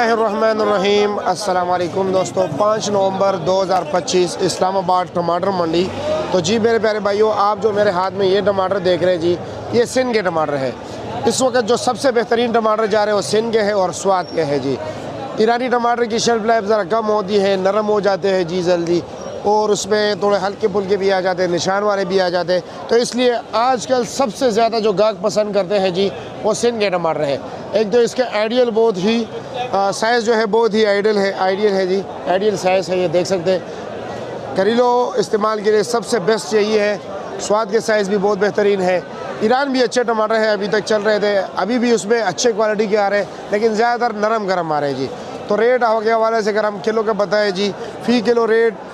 रहमान अस्सलाम वालेकुम दोस्तों, 5 नवंबर 2025 इस्लामाबाद टमाटर मंडी। तो जी मेरे प्यारे भाइयों, आप जो मेरे हाथ में ये टमाटर देख रहे हैं जी, ये सिंध के टमाटर है। इस वक्त जो सबसे बेहतरीन टमाटर जा रहे हैं वो सिंध के हैं और स्वाद के हैं जी। ईरानी टमाटर की शेल्फ लाइफ ज़रा कम होती है, नरम हो जाते हैं जी जल्दी, और उसमें थोड़े हल्के फुल्के भी आ जाते हैं, निशान वाले भी आ जाते हैं। तो इसलिए आजकल सबसे ज़्यादा जो गाहक पसंद करते हैं जी, वो सिंध के टमाटर है। एक तो इसके आइडियल बहुत ही साइज़ जो है बहुत ही आइडियल है जी, आइडियल साइज़ है, ये देख सकते हैं। घरेलू इस्तेमाल के लिए सबसे बेस्ट यही है। स्वाद के साइज़ भी बहुत बेहतरीन है। ईरान भी अच्छे टमाटर हैं, अभी तक चल रहे थे, अभी भी उसमें अच्छे क्वालिटी के आ रहे हैं, लेकिन ज़्यादातर नरम गरम आ रहे हैं जी। तो रेट के हवाले से अगर हम किलो का बताएं जी, फ़ी किलो रेट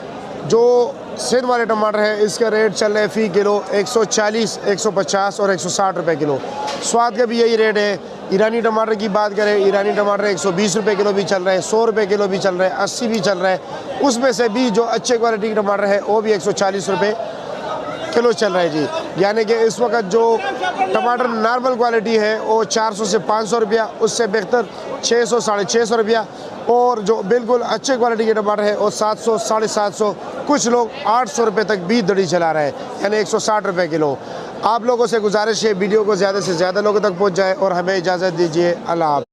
जो सिंध वाले टमाटर है इसका रेट चल रहा है फ़ी किलो 140, 150 और 160 रुपये किलो। स्वाद का भी यही रेट है। ईरानी टमाटर की बात करें, ईरानी टमाटर 120 रुपये किलो भी चल रहे हैं, 100 रुपये किलो भी चल रहे हैं, 80 भी चल रहे हैं। उसमें से भी जो अच्छे क्वालिटी के टमाटर है वो भी 140 रुपये किलो चल रहा है जी। यानी कि इस वक्त जो टमाटर नॉर्मल क्वालिटी है वो 400 से 500 रुपया, उससे बेहतर 600 साढ़े 600 रुपया, और जो बिल्कुल अच्छे क्वालिटी के टमाटर है वो 700 साढ़े 700, कुछ लोग 800 रुपये तक भी दड़ी चला रहे हैं, यानी 160 रुपये किलो। आप लोगों से गुजारिश है वीडियो को ज़्यादा से ज़्यादा लोगों तक पहुँच जाए और हमें इजाज़त दीजिए। अल्लाह हाफ़िज़।